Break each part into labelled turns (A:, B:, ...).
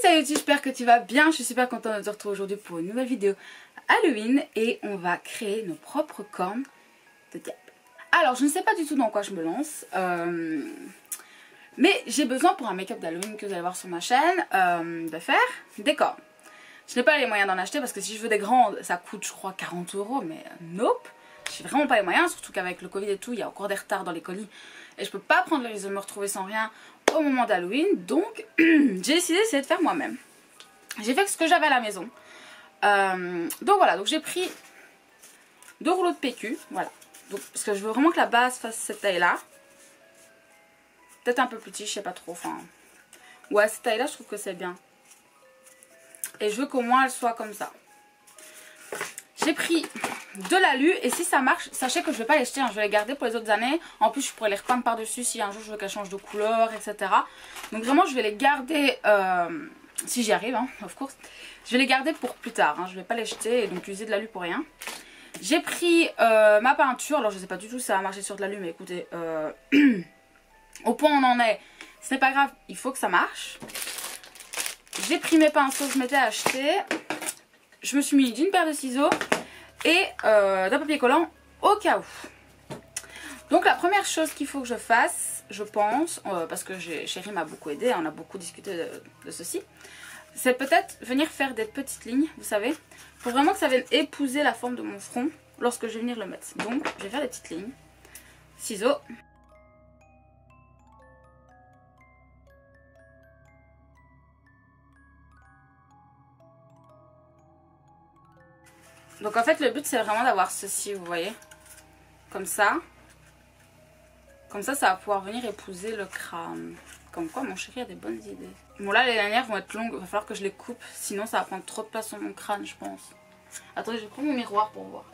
A: Salut, j'espère que tu vas bien. Je suis super contente de te retrouver aujourd'hui pour une nouvelle vidéo Halloween et on va créer nos propres cornes de diable. Alors, je ne sais pas du tout dans quoi je me lance, mais j'ai besoin pour un make-up d'Halloween que vous allez voir sur ma chaîne de faire des cornes. Je n'ai pas les moyens d'en acheter parce que si je veux des grandes, ça coûte je crois 40 €, mais nope. J'ai vraiment pas les moyens, surtout qu'avec le Covid et tout, il y a encore des retards dans les colis et je peux pas prendre le risque de me retrouver sans rien au moment d'Halloween, donc j'ai décidé d'essayer de faire moi-même. J'ai fait ce que j'avais à la maison. Donc voilà, donc j'ai pris 2 rouleaux de PQ, voilà. Donc, parce que je veux vraiment que la base fasse cette taille-là. Peut-être un peu plus petit, je sais pas trop, enfin... Ouais, cette taille-là, je trouve que c'est bien. Et je veux qu'au moins elle soit comme ça. J'ai pris de l'alu et si ça marche, sachez que je vais pas les jeter, hein, je vais les garder pour les autres années. En plus je pourrais les repeindre par dessus si un jour je veux qu'elles changent de couleur, etc. Donc vraiment je vais les garder, si j'y arrive, hein, of course. Je vais les garder pour plus tard, hein, je vais pas les jeter et donc user de l'alu pour rien. J'ai pris ma peinture, alors je sais pas du tout si ça va marcher sur de l'alu, mais écoutez, au point où on en est, ce n'est pas grave, il faut que ça marche. J'ai pris mes pinceaux que je m'étais acheté. Je me suis mis d'une paire de ciseaux et d'un papier collant au cas où. Donc la première chose qu'il faut que je fasse, je pense, parce que Chérie m'a beaucoup aidé, on a beaucoup discuté de ceci, c'est peut-être venir faire des petites lignes, vous savez, pour vraiment que ça vienne épouser la forme de mon front lorsque je vais venir le mettre. Donc je vais faire des petites lignes, ciseaux. Donc en fait le but c'est vraiment d'avoir ceci, vous voyez, comme ça. Comme ça, ça va pouvoir venir épouser le crâne. Comme quoi mon chéri a des bonnes idées. Bon là les lanières vont être longues, il va falloir que je les coupe, sinon ça va prendre trop de place sur mon crâne je pense. Attendez, je vais prendre mon miroir pour voir.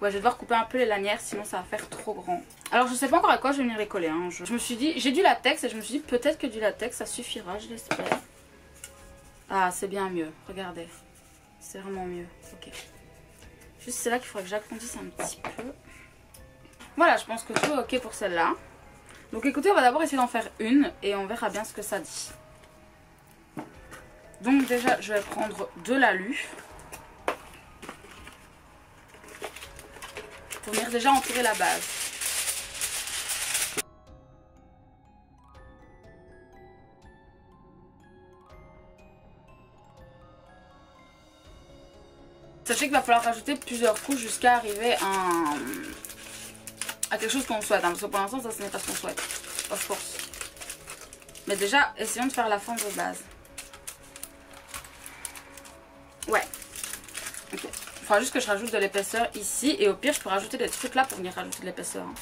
A: Ouais, je vais devoir couper un peu les lanières, sinon ça va faire trop grand. Alors je sais pas encore à quoi je vais venir les coller, hein. Je me suis dit, j'ai du latex et je me suis dit peut-être que du latex ça suffira, je l'espère. Ah c'est bien mieux, regardez. C'est vraiment mieux, ok. Juste c'est là qu'il faudrait que j'agrandisse un petit peu. Voilà, je pense que tout est ok pour celle-là. Donc écoutez, on va d'abord essayer d'en faire une et on verra bien ce que ça dit. Donc déjà, je vais prendre de l'alu. Pour venir déjà entourer la base. Sachez qu'il va falloir rajouter plusieurs couches jusqu'à arriver à quelque chose qu'on souhaite, hein, parce que pour l'instant ça ce n'est pas ce qu'on souhaite, of course. Mais déjà essayons de faire la forme de base. Ouais, ok. Il faudra juste que je rajoute de l'épaisseur ici et au pire je peux rajouter des trucs là pour venir rajouter de l'épaisseur, hein.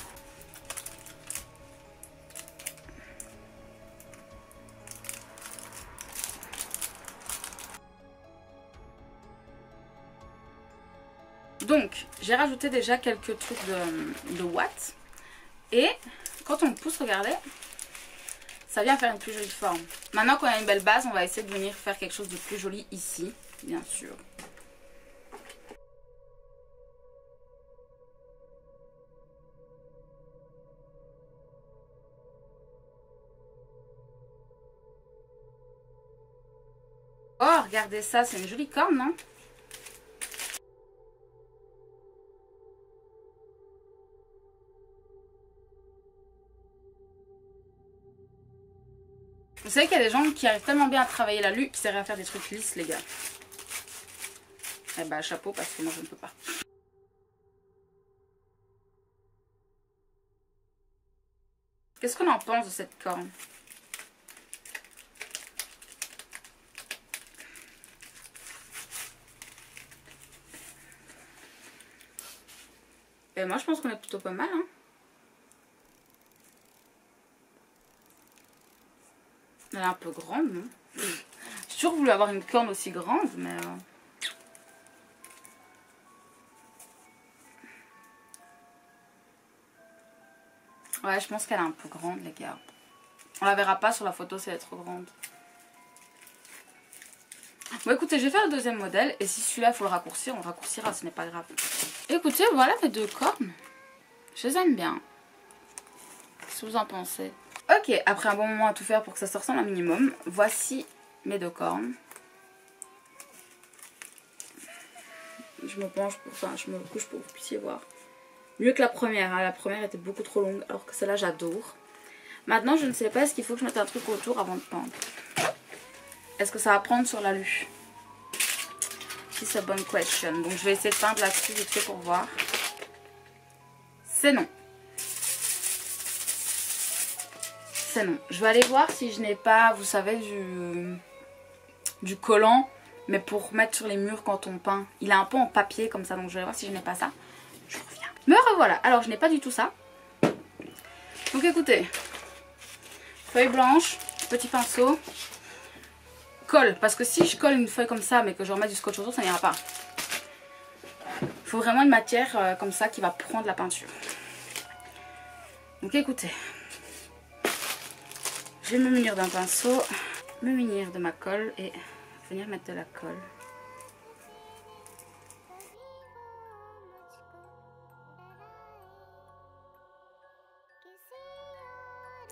A: Donc j'ai rajouté déjà quelques trucs de watts. Et quand on le pousse, regardez, ça vient faire une plus jolie forme. Maintenant qu'on a une belle base, on va essayer de venir faire quelque chose de plus joli ici, bien sûr. Oh, regardez ça, c'est une jolie corne, non ? Vous savez qu'il y a des gens qui arrivent tellement bien à travailler l'alu qu'ils arrivent à faire des trucs lisses, les gars. Eh bah, chapeau, parce que moi, je ne peux pas. Qu'est-ce qu'on en pense de cette corne ? Et moi, je pense qu'on est plutôt pas mal, hein. Elle est un peu grande, non? J'ai toujours voulu avoir une corne aussi grande, mais... Ouais, je pense qu'elle est un peu grande, les gars. On la verra pas sur la photo si elle est trop grande. Bon, écoutez, je vais faire le deuxième modèle. Et si celui-là, il faut le raccourcir, on le raccourcira, ce n'est pas grave. Écoutez, voilà mes deux cornes. Je les aime bien. que vous en pensez. Ok, après un bon moment à tout faire pour que ça se ressemble un minimum, voici mes 2 cornes. Je me penche, je me couche pour que vous puissiez voir. Mieux que la première, hein. La première était beaucoup trop longue alors que celle-là j'adore. Maintenant je ne sais pas, est-ce qu'il faut que je mette un truc autour avant de peindre? Est-ce que ça va prendre sur l'alu? C'est une bonne question. Donc je vais essayer de peindre là-dessus vite fait pour voir. C'est non. C'est non. Je vais aller voir si je n'ai pas, vous savez, du collant, mais pour mettre sur les murs quand on peint. Il est un peu en papier comme ça, donc je vais voir si je n'ai pas ça. Je reviens. Me revoilà. Alors je n'ai pas du tout ça. Donc écoutez, feuille blanche, petit pinceau, colle. Parce que si je colle une feuille comme ça, mais que je remets du scotch autour, ça n'ira pas. Il faut vraiment une matière comme ça qui va prendre la peinture. Donc écoutez, je vais me munir d'un pinceau, me munir de ma colle et venir mettre de la colle.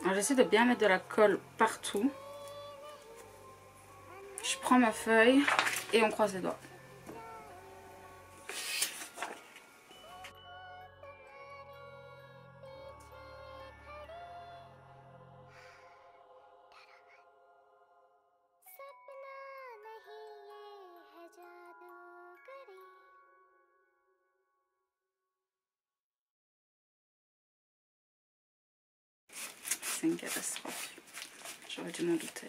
A: Alors j'essaie de bien mettre de la colle partout. Je prends ma feuille et on croise les doigts. C'est une catastrophe. J'aurais dû m'en douter.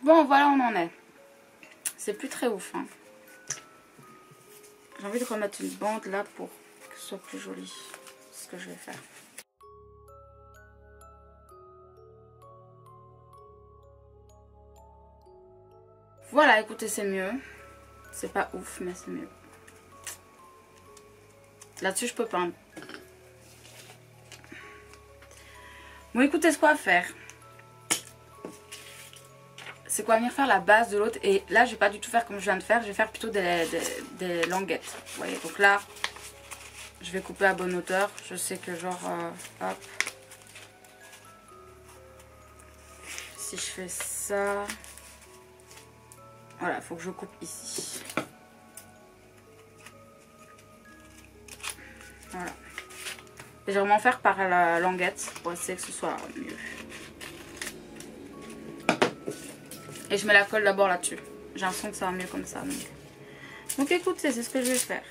A: Bon, voilà, on en est. C'est plus très ouf, hein. J'ai envie de remettre une bande là pour que ce soit plus joli. C'est ce que je vais faire. Voilà, écoutez, c'est mieux. C'est pas ouf, mais c'est mieux. Là-dessus, je peux peindre. Bon, écoutez, ce qu'on va faire, c'est qu'on va venir faire la base de l'autre. Et là, je vais pas du tout faire comme je viens de faire. Je vais faire plutôt des languettes. Vous voyez, donc là, je vais couper à bonne hauteur. Je sais que genre, hop. Si je fais ça... Voilà, il faut que je coupe ici. Voilà. Et je vais vraiment faire par la languette pour essayer que ce soit mieux. Et je mets la colle d'abord là-dessus. J'ai l'impression que ça va mieux comme ça. Donc écoutez, c'est ce que je vais faire.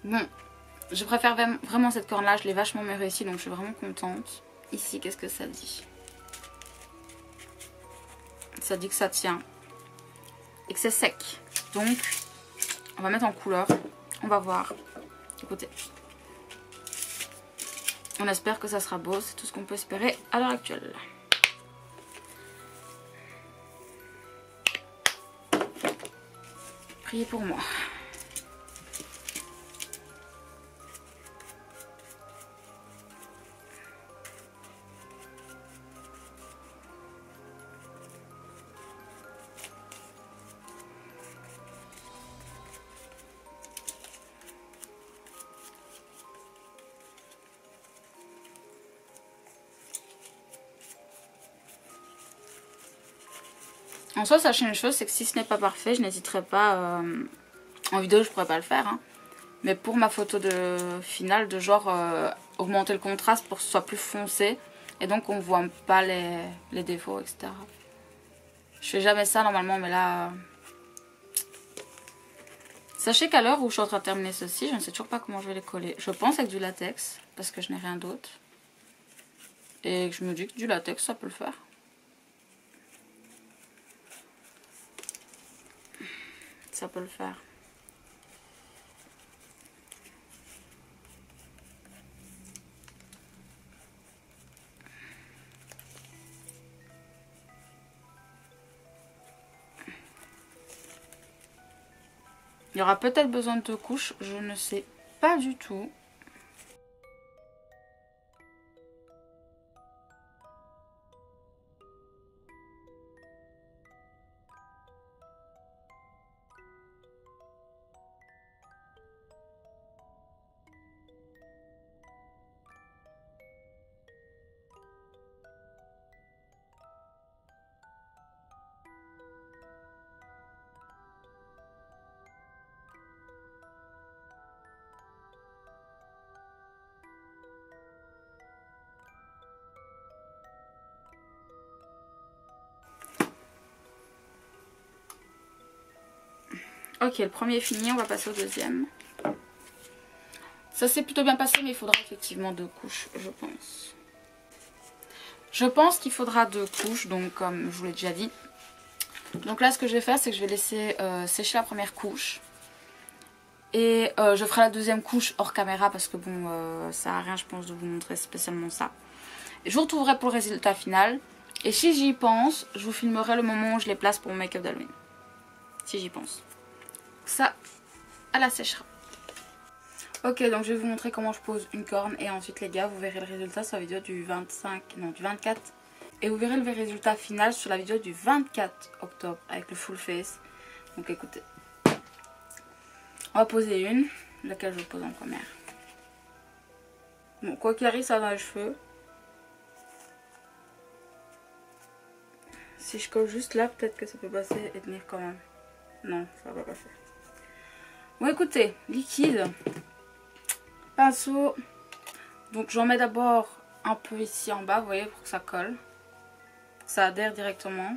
A: Bon, je préfère vraiment cette corne là, je l'ai vachement mieux réussi donc je suis vraiment contente. Ici, qu'est-ce que ça dit? Ça dit que ça tient et que c'est sec. Donc, on va mettre en couleur, on va voir. Écoutez, on espère que ça sera beau, c'est tout ce qu'on peut espérer à l'heure actuelle. Priez pour moi. En soi, sachez une chose, c'est que si ce n'est pas parfait, je n'hésiterai pas. En vidéo, je pourrais pas le faire. Hein. Mais pour ma photo de finale, de genre augmenter le contraste pour que ce soit plus foncé. Et donc, on voit pas les défauts, etc. Je fais jamais ça normalement, mais là... Sachez qu'à l'heure où je suis en train de terminer ceci, je ne sais toujours pas comment je vais les coller. Je pense avec du latex, parce que je n'ai rien d'autre. Et je me dis que du latex, ça peut le faire. Ça peut le faire. Il y aura peut-être besoin de 2 couches, je ne sais pas du tout. Ok, le premier est fini, on va passer au deuxième. Ça s'est plutôt bien passé, mais il faudra effectivement 2 couches, je pense. Je pense qu'il faudra 2 couches, donc comme je vous l'ai déjà dit. Donc là, ce que je vais faire, c'est que je vais laisser sécher la première couche. Et je ferai la deuxième couche hors caméra, parce que bon, ça sert à rien, je pense, de vous montrer spécialement ça. Et je vous retrouverai pour le résultat final. Et si j'y pense, je vous filmerai le moment où je les place pour mon make-up d'Halloween. Si j'y pense. Ça, elle la séchera. Ok, donc je vais vous montrer comment je pose une corne. Et ensuite les gars, vous verrez le résultat sur la vidéo du 24. Et vous verrez le résultat final sur la vidéo du 24 octobre avec le full face. Donc écoutez. On va poser une, laquelle je pose en première. Bon, quoi qu'il arrive, ça va dans les cheveux. Si je colle juste là, peut-être que ça peut passer et tenir quand même. Non, ça va pas passer. Bon écoutez, liquide, pinceau, donc j'en mets d'abord un peu ici en bas, vous voyez, pour que ça colle, pour que ça adhère directement.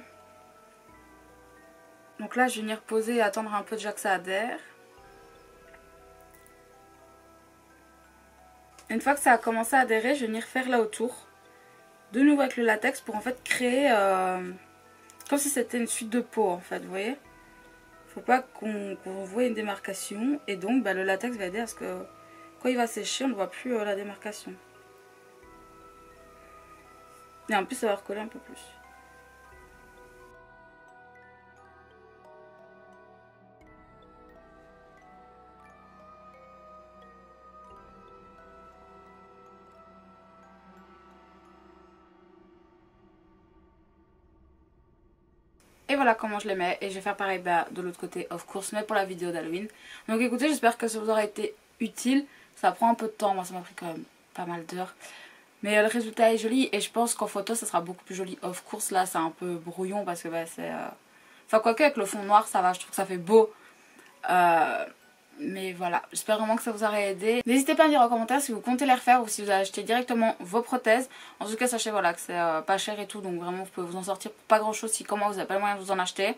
A: Donc là je vais venir poser et attendre un peu déjà que ça adhère. Une fois que ça a commencé à adhérer, je vais venir faire là autour, de nouveau avec le latex pour en fait créer, comme si c'était une suite de peau en fait, vous voyez. Faut pas qu'on voit une démarcation et donc bah, le latex va aider à ce que quand il va sécher on ne voit plus la démarcation. Et en plus ça va recoller un peu plus. Et voilà comment je les mets. Et je vais faire pareil bah, de l'autre côté, of course, mais pour la vidéo d'Halloween. Donc écoutez, j'espère que ça vous aura été utile. Ça prend un peu de temps, moi ça m'a pris quand même pas mal d'heures. Mais le résultat est joli et je pense qu'en photo ça sera beaucoup plus joli. Of course, là c'est un peu brouillon parce que bah, c'est... Enfin quoique avec le fond noir ça va, je trouve que ça fait beau. Mais voilà, j'espère vraiment que ça vous aura aidé. N'hésitez pas à me dire en commentaire si vous comptez les refaire ou si vous avez acheté directement vos prothèses. En tout cas, sachez voilà, que c'est pas cher et tout, donc vraiment vous pouvez vous en sortir pour pas grand chose si comment vous n'avez pas le moyen de vous en acheter.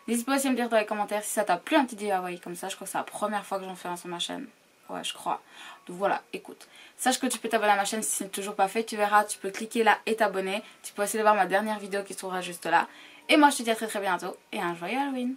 A: N'hésitez pas aussi à me dire dans les commentaires si ça t'a plu un petit DIY comme ça. Je crois que c'est la première fois que j'en fais un sur ma chaîne. Ouais, je crois. Donc voilà, écoute. Sache que tu peux t'abonner à ma chaîne si ce n'est toujours pas fait. Tu verras, tu peux cliquer là et t'abonner. Tu peux aussi aller voir ma dernière vidéo qui se trouvera juste là. Et moi, je te dis à très très bientôt et un joyeux Halloween.